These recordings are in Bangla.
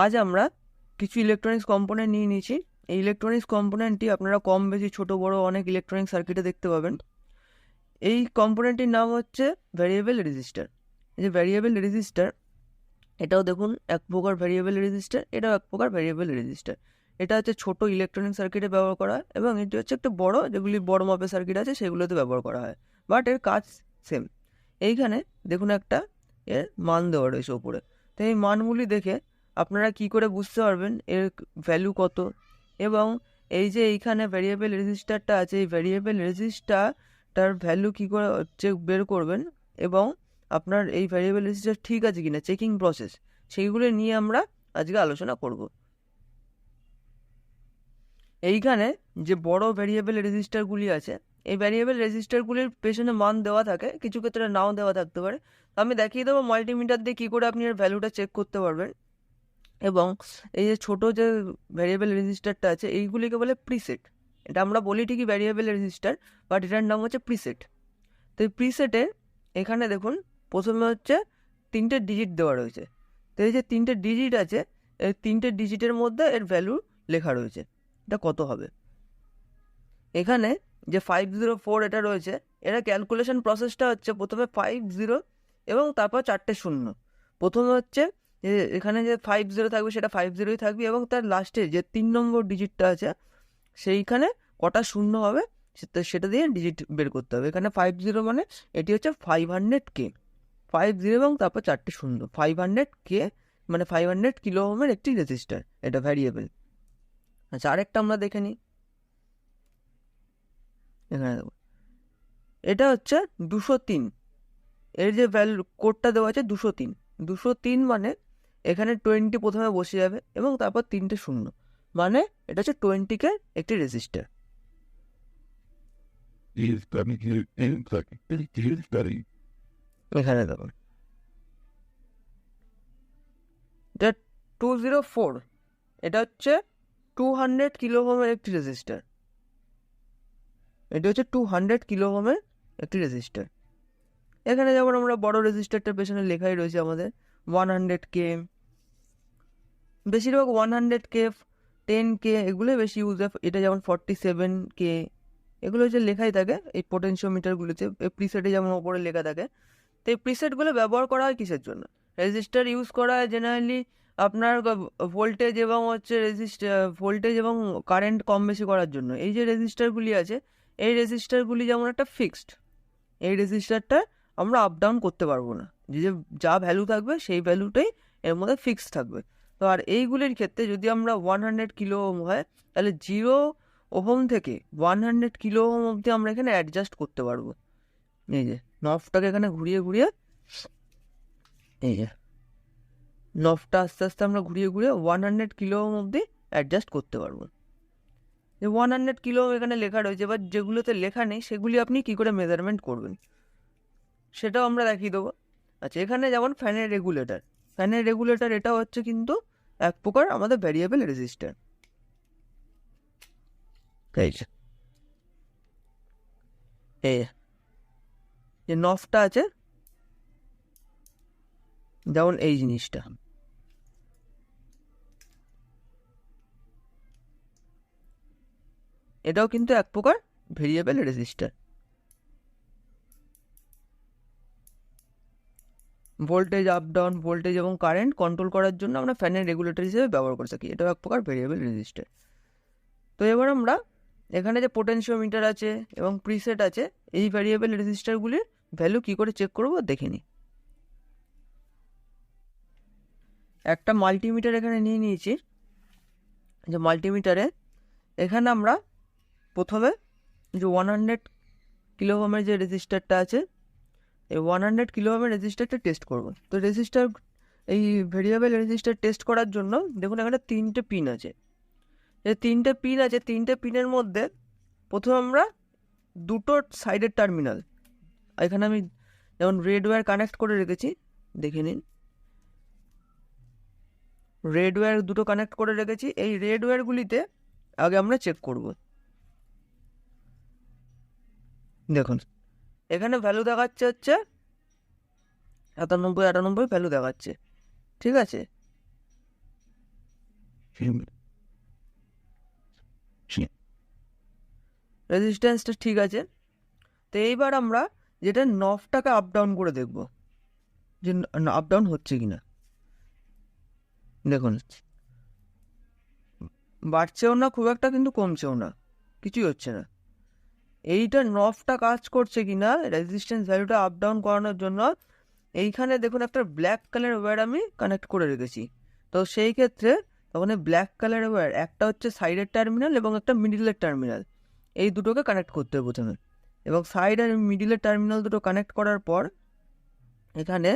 আজ আমরা কিছু ইলেকট্রনিক্স কম্পোনেন্ট নিয়ে নিয়েছি। এই ইলেকট্রনিক্স কম্পোনেন্টটি আপনারা কম বেশি ছোট বড় অনেক ইলেকট্রনিক সার্কিটে দেখতে পাবেন। এই কম্পোনেন্টটির নাম হচ্ছে ভ্যারিয়েবল রেজিস্টার। এই যে ভ্যারিয়েবল রেজিস্টার, এটাও দেখুন এক প্রকার ভ্যারিয়েবল রেজিস্টার, এটাও এক প্রকার ভ্যারিয়েবল রেজিস্টার। এটা হচ্ছে ছোট ইলেকট্রনিক সার্কিটে ব্যবহার করা হয় এবং এটি হচ্ছে একটা বড়, যেগুলি বড় মাপের সার্কিট আছে সেগুলোতে ব্যবহার করা হয়, বাট এর কাজ সেম। এইখানে দেখুন একটা এর মান দেওয়া রয়েছে ওপরে। তো এই মানগুলি দেখে আপনারা কি করে বুঝতে পারবেন এর ভ্যালু কত, এবং এই যে এইখানে ভ্যারিয়েবল রেজিস্টারটা আছে, এই ভ্যারিয়েবল রেজিস্টারটার ভ্যালু কী করে বের করবেন, এবং আপনার এই ভ্যারিয়েবল রেজিস্টার ঠিক আছে কিনা চেকিং প্রসেস, সেইগুলো নিয়ে আমরা আজকে আলোচনা করব। এইখানে যে বড় ভ্যারিয়েবল রেজিস্টারগুলি আছে, এই ভ্যারিয়েবল রেজিস্টারগুলির পেছনে মান দেওয়া থাকে, কিছু ক্ষেত্রে নাও দেওয়া থাকতে পারে। আমি দেখিয়ে দেবো মাল্টিমিটার দিয়ে কী করে আপনি এর ভ্যালুটা চেক করতে পারবেন। এবং এই যে ছোটো যে ভ্যারিয়েবল রেজিস্টারটা আছে, এইগুলিকে বলে প্রিসেট। এটা আমরা বলি ঠিকই ভ্যারিয়েবল রেজিস্টার, বাট এটার নাম হচ্ছে প্রিসেট। তো এই প্রিসেটে এখানে দেখুন প্রথমে হচ্ছে 3টে ডিজিট দেওয়া রয়েছে। তো এই যে 3টে ডিজিট আছে, এই 3টে ডিজিটের মধ্যে এর ভ্যালু লেখা রয়েছে, এটা কত হবে। এখানে যে 504 এটা রয়েছে, এটা ক্যালকুলেশন প্রসেসটা হচ্ছে প্রথমে 50 এবং তারপর 4টে শূন্য। প্রথমে হচ্ছে যে এখানে যে 50 থাকবে সেটা 50ই থাকবে, এবং তার লাস্টে যে 3 নম্বর ডিজিটটা আছে সেইখানে কটা শূন্য হবে সেটা দিয়ে ডিজিট বের করতে হবে। এখানে 50 মানে এটি হচ্ছে 500K, 50 এবং তারপর 4টে শূন্য, 500K মানে 500 কিলো ওহমের একটি রেজিস্টার, এটা ভ্যারিয়েবল। আচ্ছা, আরেকটা আমরা দেখে নিই। এখানে দেখো এটা হচ্ছে 203, এর যে ভ্যালু কোডটা দেওয়া আছে 203, 203 মানে এখানে 20 প্রথমে বসে যাবে এবং তারপর 3টে শূন্য, মানে এটা হচ্ছে 20K একটি রেজিস্টার। এখানে দেখুন এটা 204, এটা হচ্ছে 200 কিলো ওহমের একটি রেজিস্টার। এটা হচ্ছে 200 কিলো ওহমের একটি রেজিস্টার। এখানে যেমন আমরা বড় রেজিস্টারটার পেছনে লেখাই রয়েছে আমাদের 100K, বেশিরভাগ 100K, 10K এগুলো বেশি ইউজ হয়। এটা যেমন 47K, এগুলো হচ্ছে লেখাই থাকে এই পোটেনশিওমিটারগুলোতে, এই প্রিসেটে যেমন ওপরে লেখা থাকে। তো এই প্রিসেটগুলো ব্যবহার করা হয় কিসের জন্য? রেজিস্টার ইউজ করা হয় জেনারেলি আপনার ভোল্টেজ এবং হচ্ছে ভোল্টেজ এবং কারেন্ট কম বেশি করার জন্য। এই যে রেজিস্টারগুলি আছে, এই রেজিস্টারগুলি যেমন একটা ফিক্সড, এই রেজিস্টারটা আমরা আপ ডাউন করতে পারবো না, যে যা ভ্যালু থাকবে সেই ভ্যালুটাই এর মধ্যে ফিক্সড থাকবে। তো আর এইগুলির ক্ষেত্রে যদি আমরা 100 কিলো ওহম হয়, তাহলে 0 ওহম থেকে 100 কিলো ওহম অবধি আমরা এখানে অ্যাডজাস্ট করতে পারবো। এই যে নবটাকে এখানে ঘুরিয়ে ঘুরিয়ে, এই যে নবটা আস্তে আস্তে আমরা ঘুরিয়ে ঘুরিয়ে 100 কিলো ওহম অবধি অ্যাডজাস্ট করতে পারবো। যে 100 কিলো ওহম এখানে লেখা রয়েছে, এবার যেগুলোতে লেখা নেই সেগুলি আপনি কি করে মেজারমেন্ট করবেন সেটাও আমরা দেখিয়ে দেবো। আচ্ছা, এখানে যেমন ফ্যানের রেগুলেটর, এটা হচ্ছে কিন্তু এক প্রকার আমাদের ভ্যারিয়েবল রেজিস্টার। এই যে নফটা আছে, যেমন এই জিনিসটা, এটাও কিন্তু এক প্রকার variable register. Voltage up down, voltage এবং কারেন্ট কন্ট্রোল করার জন্য আমরা ফ্যানের রেগুলেটর হিসেবে ব্যবহার করে থাকি, এটাও এক প্রকার ভেরিয়েবল রেজিস্টার। তো এবার আমরা এখানে যে পোটেনশিওমিটার আছে এবং প্রিসেট আছে, এই ভ্যারিয়েবল রেজিস্টারগুলির ভ্যালু কি করে চেক করবো দেখে নিই। একটা মাল্টিমিটার এখানে নিয়ে নিয়েছি। যে মাল্টিমিটারে এখানে আমরা প্রথমে যে 100 কিলো ওহমের যে রেজিস্টারটা আছে, এই 100 কিলো ওহমের রেজিস্টারটা টেস্ট করব। তো এই ভেরিয়েবল রেজিস্টার টেস্ট করার জন্য দেখুন এখানে 3টে পিন আছে। এই 3টে পিন আছে, 3টে পিনের মধ্যে প্রথমে আমরা দুটো সাইডের টার্মিনাল, এখানে আমি যেমন রেড ওয়্যার কানেক্ট করে রেখেছি, দেখে নিন রেড ওয়্যার দুটো কানেক্ট করে রেখেছি। এই রেড ওয়্যারগুলিতে আগে আমরা চেক করব। দেখুন এখানে ভ্যালু দেখাচ্ছে হচ্ছে 97 ভ্যালু দেখাচ্ছে, ঠিক আছে। রেজিস্ট্যান্সটা ঠিক আছে। তো এইবার আমরা যেটা নফটাকে আপ ডাউন করে দেখব যে আপ ডাউন হচ্ছে কিনা। দেখুন বাড়ছেও না খুব একটা, কিন্তু কমছেও না, কিছুই হচ্ছে না। এইটা নফটা কাজ করছে কিনা রেজিস্ট্যান্স ভ্যালুটা আপ ডাউন করানোর জন্য, এইখানে দেখুন একটা ব্ল্যাক কালার ওয়্যার আমি কানেক্ট করে রেখেছি। তো সেই ক্ষেত্রে তখন এই ব্ল্যাক কালার ওয়্যার একটা হচ্ছে সাইডের টার্মিনাল এবং একটা মিডিলের টার্মিনাল, এই দুটোকে কানেক্ট করতে হবে প্রথমে। এবং সাইড আর মিডিলের টার্মিনাল দুটো কানেক্ট করার পর এখানে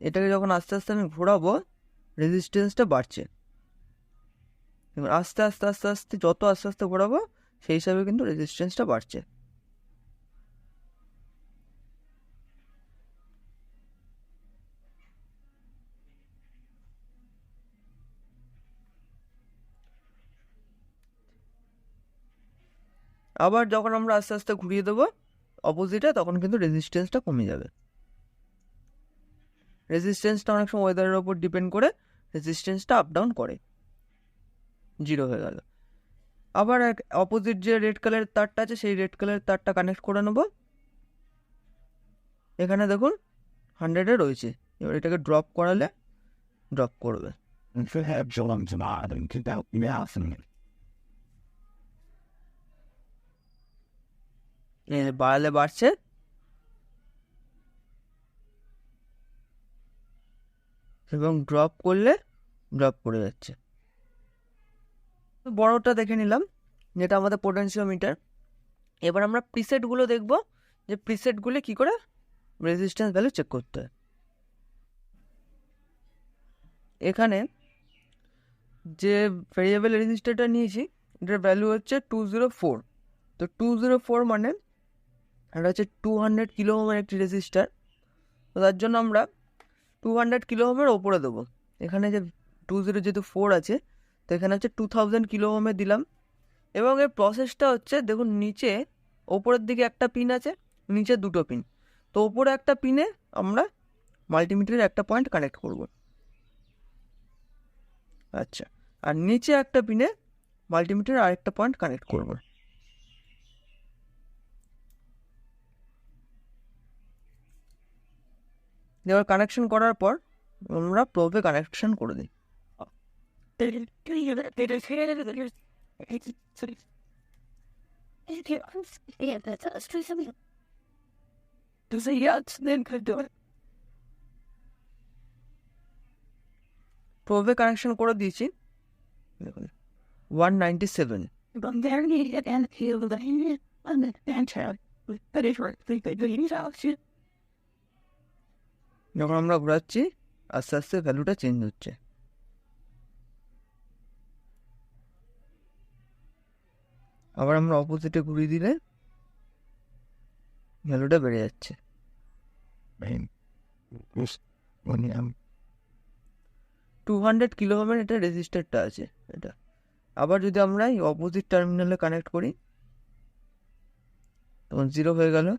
এটাকে যখন আস্তে আস্তে আমি ঘোরাবো, রেজিস্ট্যান্সটা বাড়ছে। এবং আস্তে আস্তে আস্তে আস্তে যত আস্তে আস্তে ঘোরাবো সেই হিসাবে কিন্তু রেজিস্ট্যান্সটা বাড়ছে। আবার যখন আমরা আস্তে আস্তে ঘুরিয়ে দেবো অপোজিটে, তখন কিন্তু রেজিস্ট্যান্সটা কমে যাবে। রেজিস্ট্যান্সটা অনেক সময় ওয়েদারের ওপর ডিপেন্ড করে রেজিস্ট্যান্সটা আপ ডাউন করে। 0 হয়ে গেল। আবার এক অপোজিট যে রেড কালারের তারটা আছে সেই রেড কালারের তারটা কানেক্ট করে নেব। এখানে দেখুন 100-এ রয়েছে। এবার এটাকে ড্রপ করালে ড্রপ করবে। বাড়ালে বাড়ছে, এবং ড্রপ করলে ড্রপ করে যাচ্ছে। বড়টা দেখে নিলাম, যেটা আমাদের পোটেনশিওমিটার। এবার আমরা প্রিসেটগুলো দেখব, যে প্রিসেটগুলো কি করে রেজিস্ট্যান্স ভ্যালু চেক করতে হয়। এখানে যে ভেরিয়েবল রেজিস্টারটা নিয়েছি এটার ভ্যালু হচ্ছে 204। তো 204 মানে এটা হচ্ছে 200 কিলো ওহমের একটি রেজিস্টার। তো তার জন্য আমরা 200 কিলো ওহমের ওপরে দেবো। এখানে যে 20 যেহেতু 4 আছে, তো এখানে হচ্ছে 2000 কিলো ওহমে দিলাম। এবং এর প্রসেসটা হচ্ছে দেখুন, নিচে ওপরের দিকে একটা পিন আছে, নিচে দুটো পিন। তো ওপরে একটা পিনে আমরা মাল্টিমিটারের একটা পয়েন্ট কানেক্ট করব। আচ্ছা, আর নিচে একটা পিনে মাল্টিমিটারের আরেকটা পয়েন্ট কানেক্ট করব। এবার কানেকশন করার পর আমরা প্রোবে কানেকশন করে দিই। প্রোবে কানেকশন করে দিয়েছি, দেখুন 197। যখন আমরা ঘোরাচ্ছি আস্তে আস্তে ভ্যালুটা চেঞ্জ হচ্ছে। আবার আমরা অপোজিটে ঘুরিয়ে দিলে ভ্যালুটা বেড়ে যাচ্ছে। 200 কিলো ওহমের এটা রেজিস্টারটা আছে এটা। আবার যদি আমরা এই অপোজিট টার্মিনালে কানেক্ট করি তখন 0 হয়ে গেল।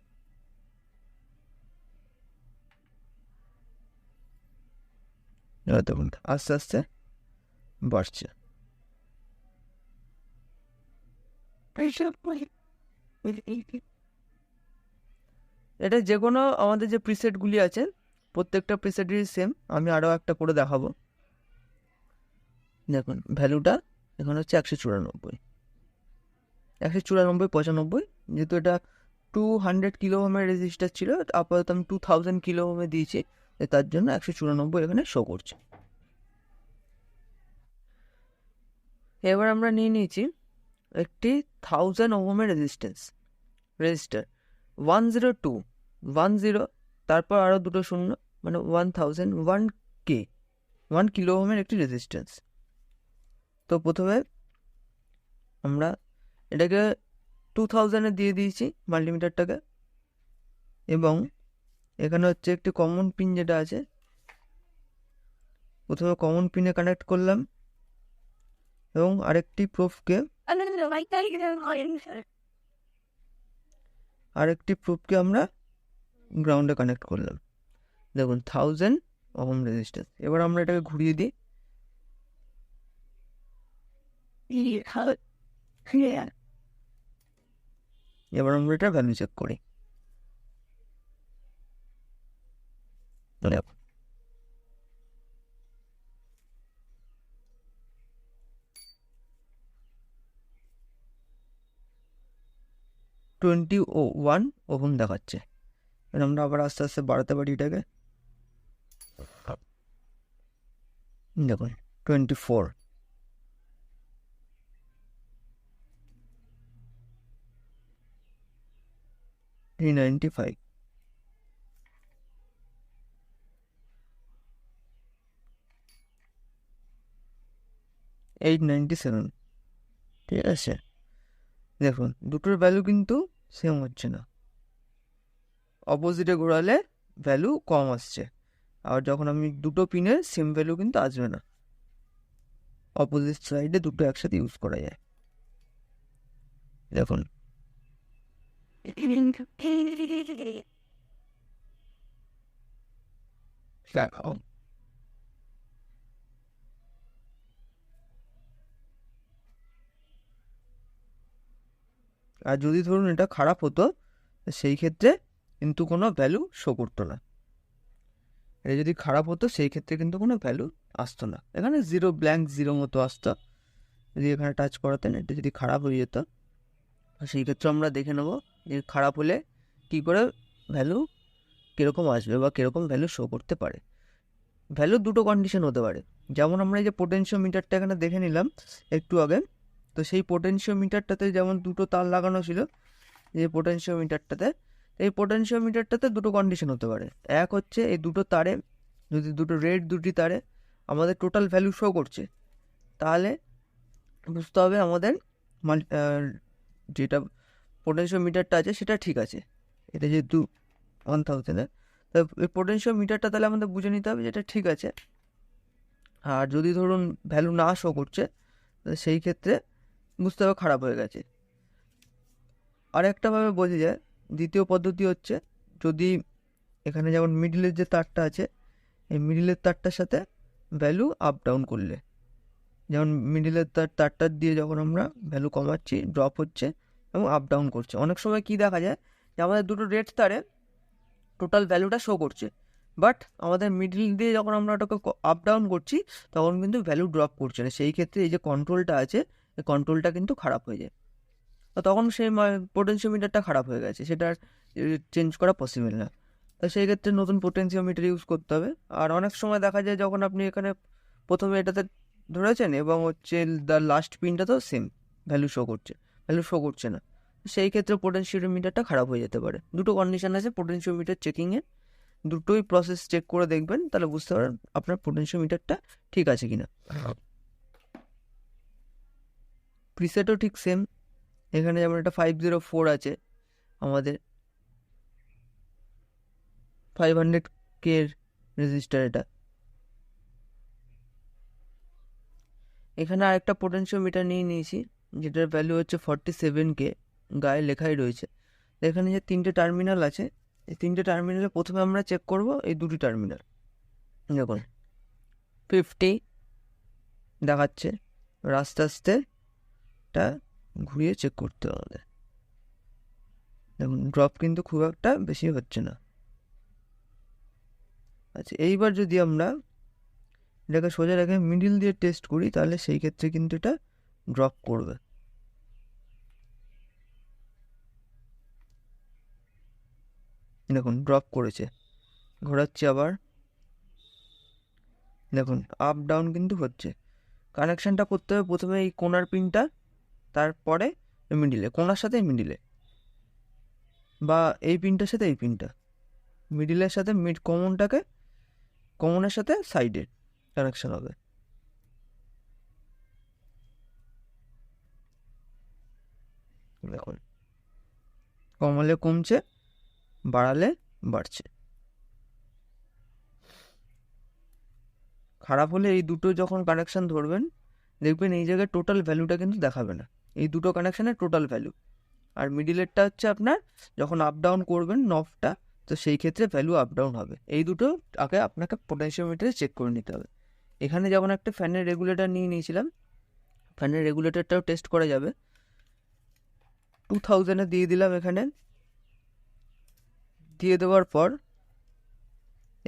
দেখুন আস্তে আস্তে বাড়ছে। এটা যে কোনো আমাদের যে প্রিসেটগুলি আছে প্রত্যেকটা প্রিসেটেরই সেম। আমি আরও একটা করে দেখাবো। দেখুন ভ্যালুটা এখানে হচ্ছে 194, 95, যেহেতু এটা 200 কিলো ওহমের রেজিস্টার ছিল, আপাতত আমি 2000 কিলো ওহমে দিয়েছি, তার জন্য 194 এখানে শো করছে। এবার আমরা নিয়ে নিয়েছি একটি 1000 ওহমের রেজিস্টার 102, তারপর আরও দুটো শূন্য, মানে 1000, 1 কিলো ওহমের একটি রেজিস্ট্যান্স। তো প্রথমে আমরা এটাকে 2000-এ দিয়ে দিয়েছি মাল্টিমিটারটাকে, এবং এখানে হচ্ছে একটি কমন পিন যেটা আছে, প্রথমে কমন পিনে কানেক্ট করলাম, এবং আরেকটি প্রোবকে আমরা গ্রাউন্ডে কানেক্ট করলাম। দেখুন 1000 ওহম রেজিস্ট্যান্স। এবার আমরা এটাকে ঘুরিয়ে দিই, এবার আমরা এটা ভ্যালু চেক করি। দেখো 21 ওহম দেখাচ্ছে। এবার আমরা আবার আস্তে আস্তে বাড়াতে পারি এটাকে। দেখুন 24, 395, 897। ঠিক আছে, দেখুন দুটোর ভ্যালু কিন্তু সেম হচ্ছে না, অপোজিটে ঘোরালে ভ্যালু কম আসছে। আর যখন আমি দুটো পিনের সেম ভ্যালু কিন্তু আসবে না, অপোজিট সাইডে দুটো একসাথে ইউজ করা যায়। দেখুন আর যদি ধরুন এটা খারাপ হতো, সেই ক্ষেত্রে কিন্তু কোনো ভ্যালু শো করতো না। এটা যদি খারাপ হতো সেই ক্ষেত্রে কিন্তু কোনো ভ্যালু আসতো না, এখানে জিরো, ব্ল্যাঙ্ক জিরো মতো আসতো। যদি এখানে টাচ করাতেন, এটা যদি খারাপ হয়ে যেত, সেই ক্ষেত্রে আমরা দেখে নেবো যে খারাপ হলে কী করে ভ্যালু কীরকম আসবে বা কীরকম ভ্যালু শো করতে পারে। ভ্যালু দুটো কন্ডিশন হতে পারে, যেমন আমরা এই যে পোটেনশিওমিটারটা এখানে দেখে নিলাম একটু আগে, তো সেই পোটেনশিওমিটারটাতে যেমন দুটো তার লাগানো ছিল, যে পোটেনশিওমিটারটাতে, এই পোটেনশিওমিটারটাতে দুটো কন্ডিশন হতে পারে। এক হচ্ছে এই দুটো তারে, যদি দুটো রেড দুটি তারে আমাদের টোটাল ভ্যালু শো করছে, তাহলে বুঝতে হবে আমাদের যেটা পোটেনশিওমিটারটা আছে সেটা ঠিক আছে। এটা যেহেতু 1000, তো এই পোটেনশিওমিটারটা তাহলে আমাদের বুঝে নিতে হবে যেটা ঠিক আছে। আর যদি ধরুন ভ্যালু না শো করছে, সেই ক্ষেত্রে বুঝতে হবে খারাপ হয়ে গেছে। আর একটাভাবে বোঝা যায়, দ্বিতীয় পদ্ধতি হচ্ছে, যদি এখানে যেমন মিডিলের যে তারটা আছে, এই মিডিলের তারটার সাথে ভ্যালু আপ ডাউন করলে, যেমন মিডিলের তারটার দিয়ে যখন আমরা ভ্যালু কমাচ্ছি, ড্রপ হচ্ছে এবং আপ ডাউন করছে। অনেক সময় কি দেখা যায় যে আমাদের দুটো রেড তারে টোটাল ভ্যালুটা শো করছে, বাট আমাদের মিডিল দিয়ে যখন আমরা ওটাকে আপ ডাউন করছি তখন কিন্তু ভ্যালু ড্রপ করছে না। সেই ক্ষেত্রে এই যে কন্ট্রোলটা আছে, এই কন্ট্রোলটা কিন্তু খারাপ হয়ে যায়, তো তখন সেই পোটেনশিওমিটারটা খারাপ হয়ে গেছে, সেটা চেঞ্জ করা পসিবল না। তো সেই ক্ষেত্রে নতুন পোটেনশিওমিটার ইউজ করতে হবে। আর অনেক সময় দেখা যায় যখন আপনি এখানে প্রথমে এটাতে ধরেছেন এবং হচ্ছে লাস্ট পিনটা তো সেম ভ্যালু শো করছে না, সেই ক্ষেত্রে পোটেনশিওমিটারটা খারাপ হয়ে যেতে পারে। দুটো কন্ডিশন আছে পোটেনশিওমিটার চেকিংয়ে, দুটোই প্রসেস চেক করে দেখবেন, তাহলে বুঝতে পারেন আপনার পোটেনশিওমিটারটা ঠিক আছে কিনা। প্রিসেটও ঠিক সেম, এখানে যেমন একটা 504 আছে, আমাদের 500K রেজিস্টার। এটা এখানে আরেকটা পোটেনশিওমিটার নিয়ে নিয়েছি, যেটার ভ্যালু হচ্ছে 47K, গায়ে লেখাই রয়েছে। এখানে যে তিনটে টার্মিনাল আছে, এই তিনটে টার্মিনালে প্রথমে আমরা চেক করব এই দুটি টার্মিনাল। দেখুন 50 দেখাচ্ছে, আস্তে আস্তে এটা ঘুরিয়ে চেক করতে হবে। দেখুন ড্রপ কিন্তু খুব একটা বেশি হচ্ছে না। আচ্ছা, এইবার যদি আমরা এটাকে সোজা রেখে মিডিল দিয়ে টেস্ট করি, তাহলে সেই ক্ষেত্রে কিন্তু এটা ড্রপ করবে। দেখুন ড্রপ করেছে, ঘোরাচ্ছি আবার, দেখুন আপ ডাউন কিন্তু হচ্ছে। কানেকশানটা করতে হবে প্রথমে এই কোনার পিনটা, তারপরে মিডিলে, কোনার সাথে মিডিলে, বা এই পিনটার সাথে এই পিনটা, মিডিলের সাথে কমনের সাথে সাইডে কানেকশন হবে। দেখুন কমালে কমছে, বাড়ালে বাড়ছে। খারাপ হলে এই দুটো যখন কানেকশান ধরবেন, দেখবেন এই জায়গায় টোটাল ভ্যালুটা কিন্তু দেখাবে না, এই দুটো কানেকশানের টোটাল ভ্যালু। আর মিডিলেরটা হচ্ছে আপনার যখন আপ ডাউন করবেন নবটা, তো সেই ক্ষেত্রে ভ্যালু আপ ডাউন হবে। এই দুটো আগে আপনাকে পোটেনশিওমিটারে চেক করে নিতে হবে। এখানে যেমন একটা ফ্যানের রেগুলেটর নিয়ে নিয়েছিলাম ফ্যানের রেগুলেটরটাও টেস্ট করা যাবে। 2000 দিয়ে দিলাম এখানে। দিয়ে দেওয়ার পর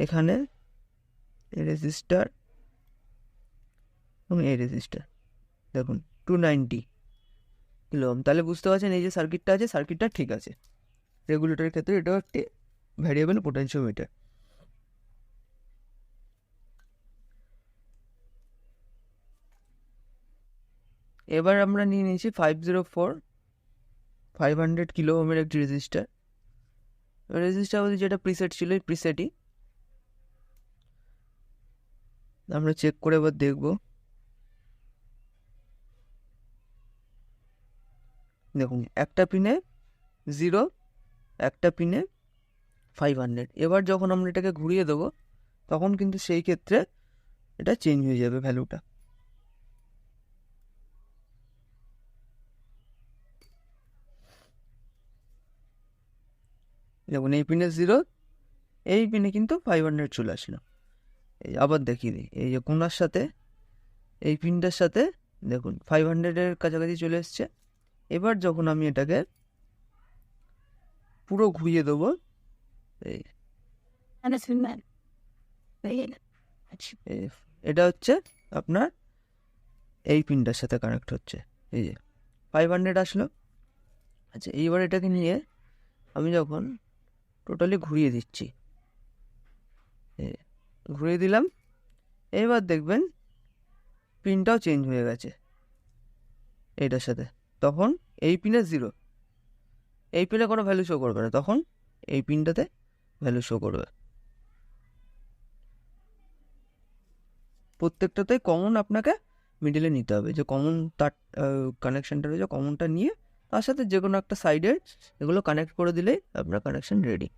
এখানে রেজিস্টার এবং এই রেজিস্টার দেখুন 290 কিলো ওহম। তাহলে বুঝতে পারছেন এই যে সার্কিটটা আছে, সার্কিটটা ঠিক আছে। রেগুলেটরের ক্ষেত্রে এটাও একটি ভ্যারিয়েবল পোটেনশিওমিটার। এবার আমরা নিয়ে নিয়েছি 500 কিলো ওহমের একটি রেজিস্টার। রেজিস্টার বলতে যেটা প্রিসেট ছিল, এই প্রিসেটই আমরা চেক করে এবার দেখব। দেখুন একটা পিনে 0, একটা পিনে 500। এবার যখন আমরা এটাকে ঘুরিয়ে দেবো তখন কিন্তু সেই ক্ষেত্রে এটা চেঞ্জ হয়ে যাবে ভ্যালুটা। দেখুন এই পিনে 0, এই পিনে কিন্তু 500 চলে আসলো। এই আবার দেখিয়ে দিই, এই যে কোনার সাথে এই পিনটার সাথে দেখুন 500-এর কাছাকাছি চলে এসছে। এবার যখন আমি এটাকে পুরো ঘুরিয়ে দেবো, এই এটা হচ্ছে আপনার এই পিনটার সাথে কানেক্ট হচ্ছে। এই যে 500 আসলো। আচ্ছা, এইবার এটাকে নিয়ে আমি যখন টোটালি ঘুরিয়ে দিচ্ছি, ঘুরিয়ে দিলাম, এবার দেখবেন পিনটাও চেঞ্জ হয়ে গেছে এইটার সাথে। তখন এই পিনে 0, এই পিনে কোনো ভ্যালু শো করবে না, তখন এই পিনটাতে ভ্যালু শো করবে। প্রত্যেকটাতেই কমন আপনাকে মিডিলে নিতে হবে, যে কমন তার কানেকশানটা রয়েছে কমনটা নিয়ে তার সাথে যে কোনো একটা সাইডে এগুলো কানেক্ট করে দিলেই আপনার কানেকশান রেডি।